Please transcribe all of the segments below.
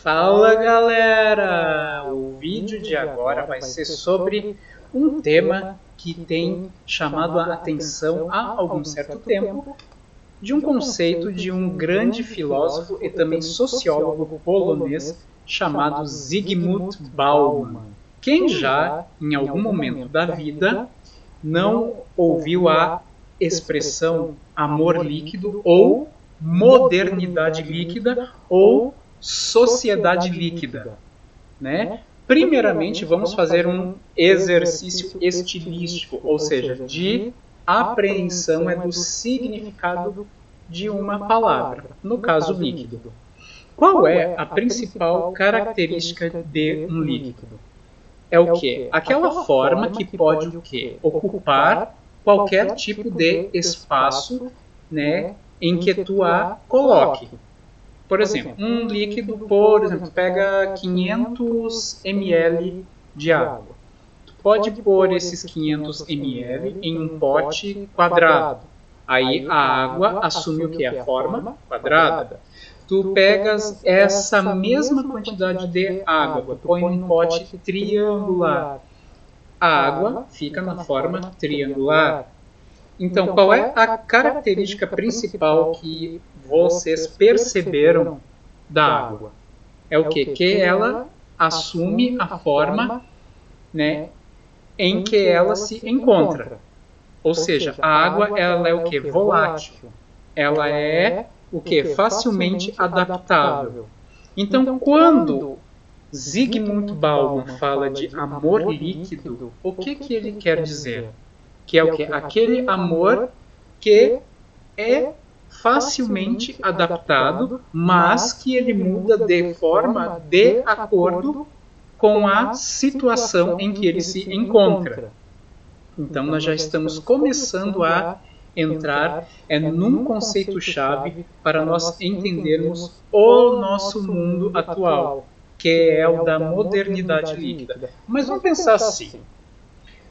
Fala galera! O vídeo de agora vai ser sobre um tema que tem chamado a atenção há algum certo tempo de um conceito de um grande filósofo e também sociólogo polonês chamado Zygmunt Bauman. Quem já, em algum momento da vida, não ouviu a expressão amor líquido ou modernidade líquida ou sociedade líquida, né? Primeiramente, vamos fazer um exercício estilístico, ou seja, de apreensão do significado de uma palavra, no caso líquido. Qual é a principal característica de um líquido? É o quê? Aquela forma que pode o quê? Ocupar qualquer tipo de espaço, né, em que tu a coloque. Por exemplo, um líquido, por exemplo, pega 500 ml de água. Tu pode pôr esses 500 ml em um pote quadrado. Aí a água assume o que? A forma quadrada. Tu pegas essa mesma quantidade de água, tu põe num pote triangular. A água fica na forma triangular. Então, qual é a característica principal que vocês perceberam da água? É o quê? Que ela assume a forma, né, em que ela se encontra. Ou seja, a água ela é o quê? Volátil. Ela é o quê? Facilmente adaptável. Então, quando Zygmunt Bauman fala de amor líquido, o que ele quer dizer? Que é o quê? Aquele amor que é facilmente adaptado, mas que ele muda de forma de acordo com a situação em que ele se encontra. Então, nós já estamos começando a entrar num conceito-chave para nós entendermos o nosso mundo atual, que é o da modernidade líquida. Mas vamos pensar assim.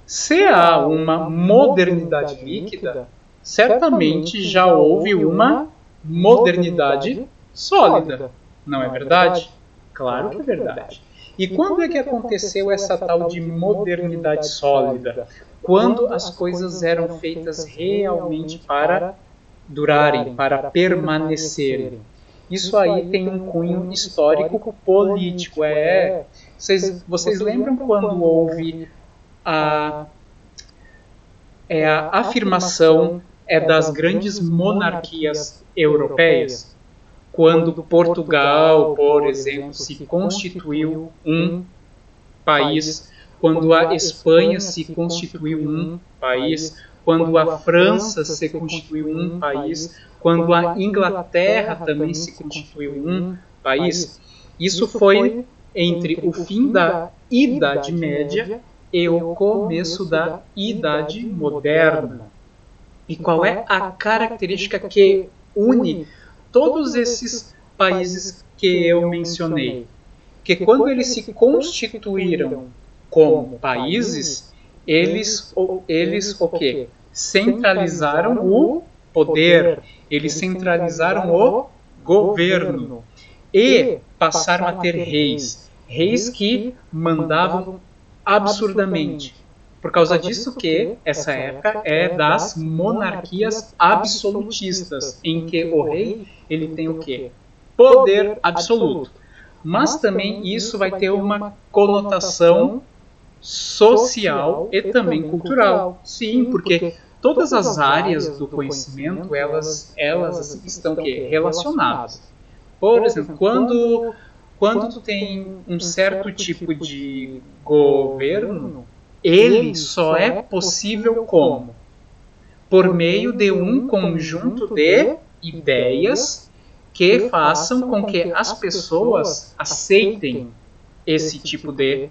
Se há uma modernidade líquida, certamente já houve uma modernidade sólida. Não é verdade? Claro que é verdade. E quando é que aconteceu essa tal de modernidade sólida? Quando as coisas eram feitas realmente para durarem, para permanecerem. Isso aí tem um cunho histórico político. Vocês lembram quando houve a afirmação das grandes monarquias europeias, quando Portugal, por exemplo, se constituiu um país, quando a Espanha se constituiu um país, quando a França se constituiu um país, quando a Inglaterra também se constituiu um país. Isso foi entre o fim da Idade Média e o começo da Idade Moderna. E qual é a característica que une todos esses países que eu mencionei? Que quando eles se constituíram como países, eles o quê? Centralizaram o poder, eles centralizaram o governo e passaram a ter reis que mandavam absurdamente. Por causa disso que essa época é das monarquias absolutistas, em que o rei ele tem o quê? Poder absoluto. Mas também isso vai ter uma conotação social e também cultural. Sim, porque todas as áreas do conhecimento, elas assim, estão o quê? Relacionadas. Por exemplo, quando tu tem um certo tipo de governo, ele só é possível como? Por meio de um conjunto de ideias que façam com que as pessoas aceitem esse tipo de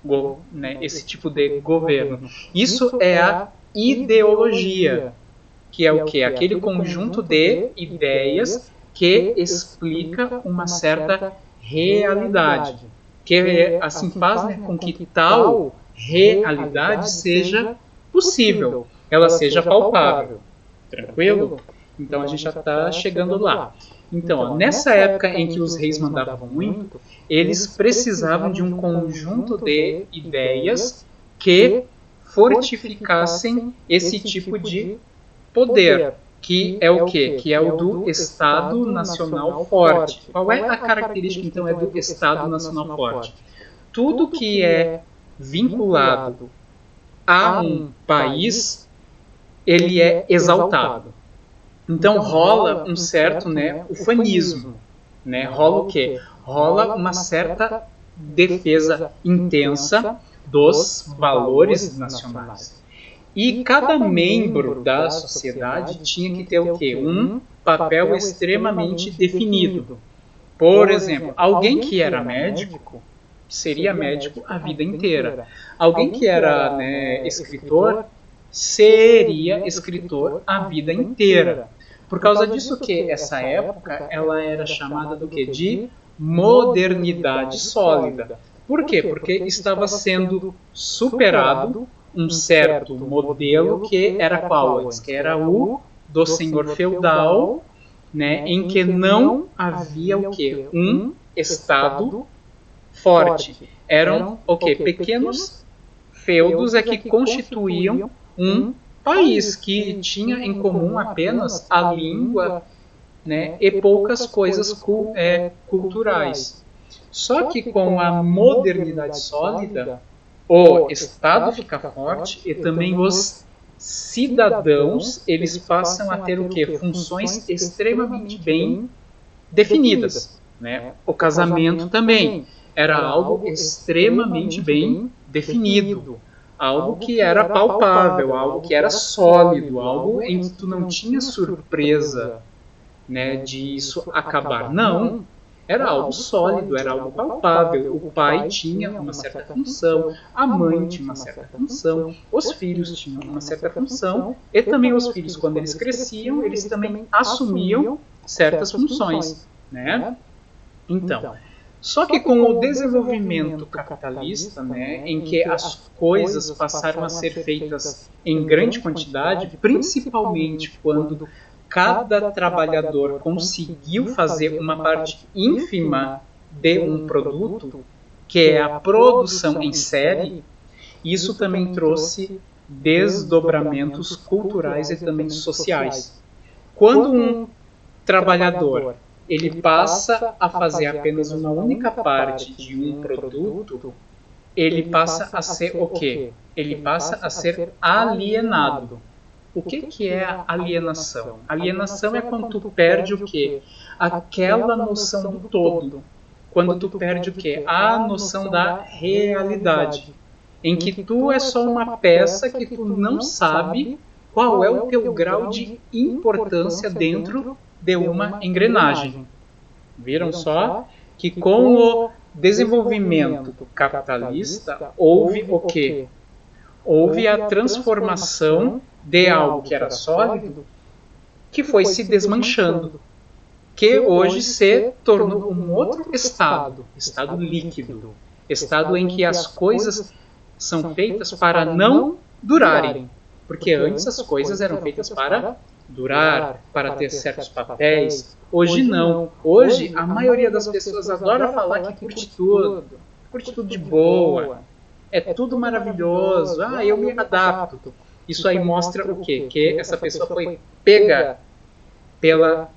governo. Isso é a ideologia, que é o quê? Aquele conjunto de ideias que explica uma certa realidade, que assim faz, né, com que tal realidade seja possível, ela seja palpável. Tranquilo? Então a gente já está chegando lá. Então, ó, nessa época em que os reis mandavam muito, eles precisavam de um conjunto de ideias que fortificassem esse tipo de poder, que é o quê? Que é o do Estado Nacional Forte. Qual é a característica, então, é do Estado Nacional Forte? Tudo que é vinculado a um país, ele é exaltado. Então rola um certo, né, ufanismo, né? Rola o quê? Rola uma certa defesa intensa dos valores nacionais. E cada membro da sociedade tinha que ter o quê? Um papel extremamente definido. Por exemplo, alguém que era médico seria médico a vida inteira. Alguém que era, né, escritor seria escritor a vida inteira. Por causa disso que essa época ela era chamada do quê? De modernidade sólida. Por quê? Porque estava sendo superado um certo modelo que era qual antes? Que era o do senhor feudal, né, em que não havia o quê? Um Estado forte. Eram o quê? Pequenos feudos é que constituíam um país que tinha em comum apenas a língua, né, e poucas coisas culturais. Só que com a modernidade sólida, o Estado fica forte e também os cidadãos, eles passam a ter o quê? Funções extremamente bem definidas, né? O casamento também era algo extremamente bem definido, algo que era palpável, algo que era sólido, algo em que tu não tinha surpresa, né, disso acabar. Não, era algo sólido, era algo palpável. O pai tinha uma certa função, a mãe tinha uma certa função, os filhos tinham uma certa função, e também os filhos, quando eles cresciam, eles também assumiam certas funções, né? Então, só que com o desenvolvimento capitalista, né, em que as coisas passaram a ser feitas em grande quantidade, principalmente quando cada trabalhador conseguiu fazer uma parte ínfima de um produto, que é a produção em série, isso também trouxe desdobramentos culturais e também sociais. Quando um trabalhador ele passa a fazer apenas uma única parte de um produto, ele passa a ser o quê? Ele passa a ser alienado. O que é a alienação? Alienação é quando tu perde o quê? Aquela noção do todo. Quando tu perde o quê? A noção da realidade. Em que tu é só uma peça que tu não sabe qual é o teu grau de importância dentro de uma engrenagem. Viram só? Que com o desenvolvimento capitalista houve o quê? Houve a transformação de algo que era sólido, que foi se desmanchando, que hoje se tornou um outro estado líquido, estado em que as coisas são feitas para não durarem, porque antes as coisas eram feitas para durar, para ter certos papéis. Hoje não. Hoje a maioria das pessoas adora falar que curte tudo de boa, é tudo maravilhoso, eu me adapto. Isso aí mostra o quê? Que essa pessoa foi pega pela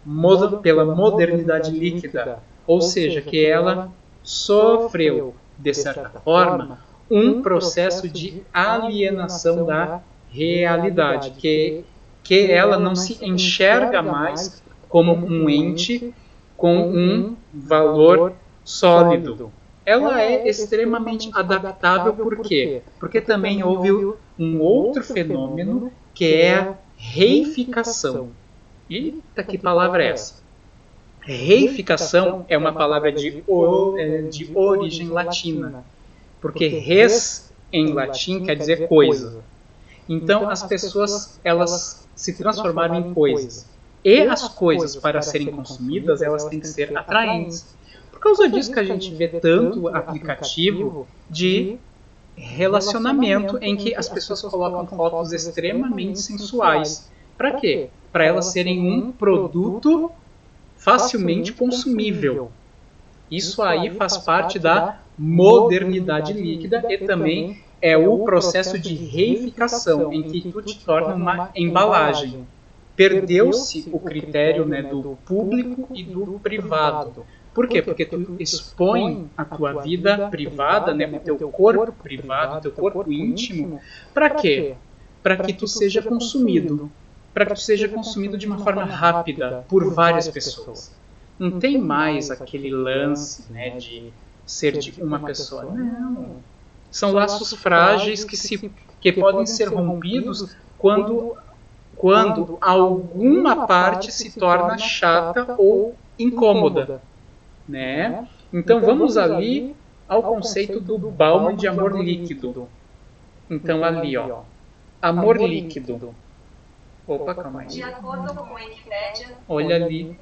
modernidade líquida, ou seja, que ela sofreu, de certa forma, um processo de alienação da realidade, que ela não se enxerga mais como um ente com um valor sólido. Ela é extremamente adaptável, por quê? Porque também houve um outro fenômeno que é a reificação. Eita, que palavra é essa? Reificação é uma palavra de origem latina, porque res em latim quer dizer coisa. Então as pessoas elas se transformaram em coisas. E as coisas, para serem consumidas, elas têm que ser atraentes. Por causa disso que a gente vê tanto aplicativo de relacionamento em que as pessoas colocam fotos extremamente sensuais. Para quê? Para elas serem um produto facilmente consumível. Isso aí faz parte da modernidade líquida e também é o processo de reificação, em que tu te torna uma embalagem. Perdeu-se o critério, né, do público e do privado. Por quê? Porque tu expõe a tua vida privada, né, o teu corpo privado, o teu corpo íntimo. Para quê? Para que tu seja consumido. Para que tu seja consumido de uma forma rápida por várias pessoas. Não tem mais aquele lance, né, de ser de uma pessoa. Não. São laços frágeis que podem ser rompidos quando alguma parte se torna chata ou incômoda, né? Então vamos ali ao conceito do Bauman de amor líquido. Então ali, ó, amor líquido. Opa, calma aí. De acordo com a Wikipédia, olha ali.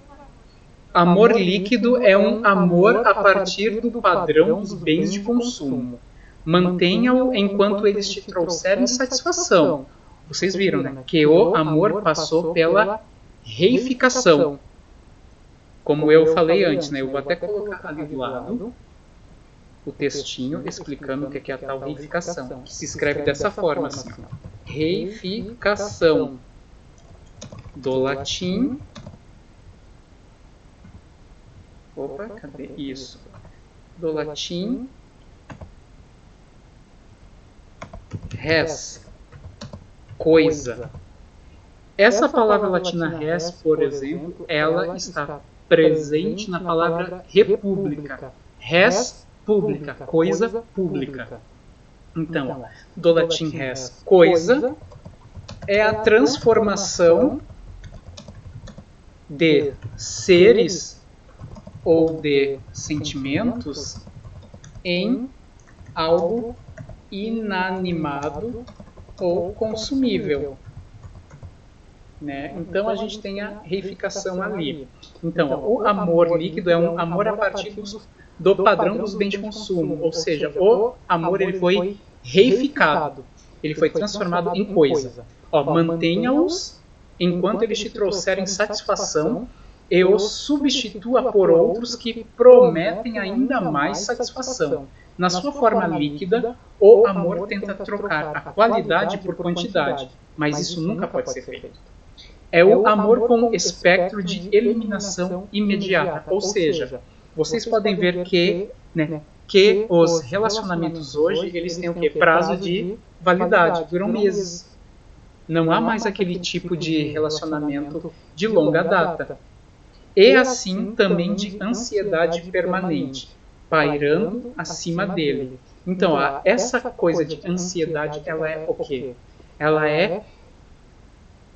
Amor líquido é um amor a partir do padrão dos bens de consumo. Mantenha-o enquanto eles te trouxerem satisfação. Vocês viram, né? Que o amor passou pela reificação. Como eu falei antes, né? Eu vou até colocar ali do lado o textinho explicando o que é a tal reificação, que se escreve dessa forma, assim. Reificação. Do latim... Opa, cadê isso? Do latim... res. Coisa. Essa palavra latina res, por exemplo, ela está presente na palavra república. Res pública, coisa pública. Então, do latim res, coisa, é a transformação de seres ou de sentimentos em algo inanimado ou consumível. Né? Então a gente tem a reificação ali. Então, o amor líquido é um amor a partir do padrão dos bens de consumo, ou seja, o amor ele foi reificado, ele foi transformado em coisa. Mantenha-os enquanto eles te trouxerem satisfação e os substitua por outros que prometem ainda mais satisfação. Na sua forma líquida, o amor tenta trocar a qualidade por quantidade, mas isso nunca pode ser feito. É o amor com espectro de eliminação imediata, ou seja, vocês podem ver que, né, que os relacionamentos hoje eles têm o quê? Prazo de validade, duram meses. Não há mais aquele tipo de relacionamento de longa data. E assim também de ansiedade permanente, pairando acima dele. Então, essa coisa de ansiedade, ela é o quê? Ela é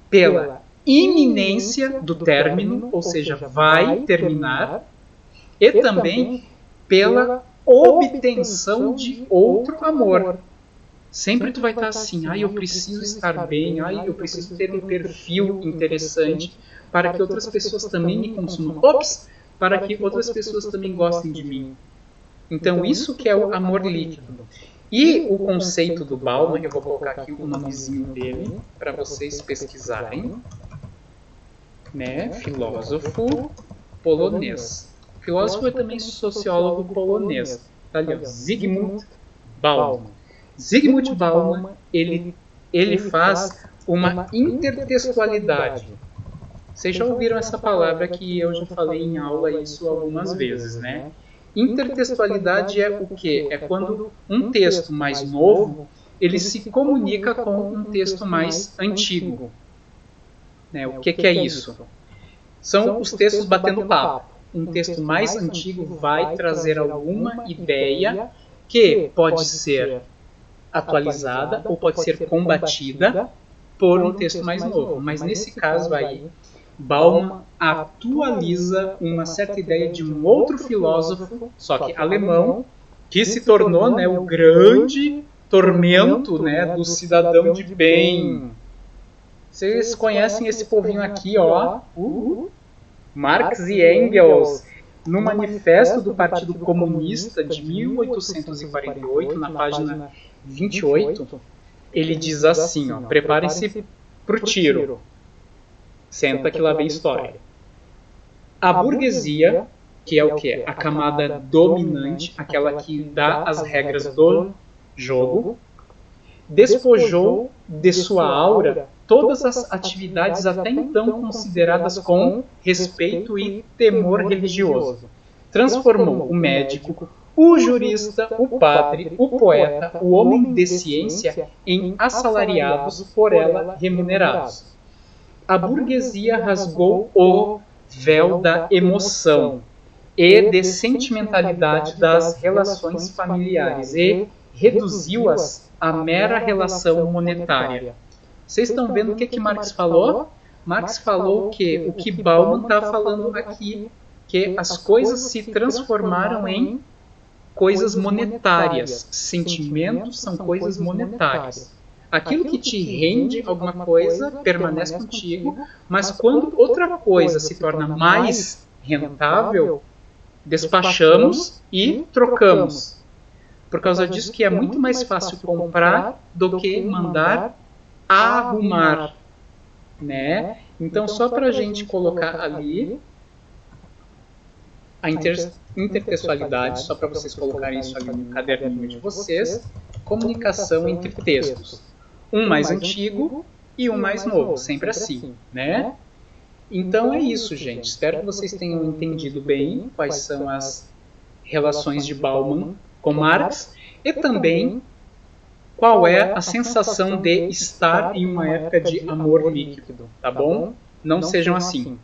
pela iminência do término, ou seja, vai terminar, e também pela obtenção de outro amor. Sempre tu vai estar assim, eu preciso estar bem, eu preciso ter um perfil interessante para que outras pessoas também me consumam. Para que outras pessoas também gostem de mim. Então, isso que é o amor líquido. E o conceito do Bauman, eu vou colocar aqui o nomezinho dele para vocês pesquisarem. Né? Filósofo polonês. Filósofo é também sociólogo polonês. Tá ali, Zygmunt Bauman. Zygmunt Bauman, ele faz uma intertextualidade. Vocês já ouviram essa palavra que eu já falei em aula isso algumas vezes, né? Intertextualidade é o quê? É quando um texto mais novo, ele se comunica com um texto mais antigo. Né? O que é isso? São os textos batendo papo. Um texto mais antigo vai trazer alguma ideia que pode ser atualizada ou pode ser combatida por um texto mais novo. Mas nesse caso aí, Bauman atualiza uma certa ideia de um outro filósofo, só que alemão, que se tornou, né, o grande tormento, né, do cidadão de bem. Vocês conhecem esse povinho aqui, ó, Marx e Engels, no Manifesto do Partido Comunista de 1848, na página 28, ele diz assim, ó, preparem-se para o tiro. Senta que lá vem história. A burguesia, que é o quê? A camada dominante, aquela que dá as regras do jogo, despojou de sua aura todas as atividades até então consideradas com respeito e temor religioso. Transformou o médico, o jurista, o padre, o poeta, o homem de ciência em assalariados por ela remunerados. A burguesia rasgou o véu da emoção e de sentimentalidade das relações familiares e reduziu-as à mera relação monetária. Vocês estão vendo o que Marx falou? Marx falou que o que Bauman está falando aqui, que as coisas se transformaram em coisas monetárias. Sentimentos são coisas monetárias. Aquilo que te rende alguma coisa permanece contigo, mas quando outra coisa se torna mais rentável, despachamos e trocamos. Por causa disso que é muito mais fácil comprar do que mandar arrumar, né? Então, só para a gente colocar ali a intertextualidade, só para vocês colocarem isso ali no caderninho de vocês, comunicação entre textos. Um mais antigo e um mais novo, sempre assim, né? Então é isso, gente. Espero que vocês tenham entendido bem quais são as relações de Bauman com Marx e também qual é a sensação de estar em uma época de amor líquido, tá bom? Não sejam assim.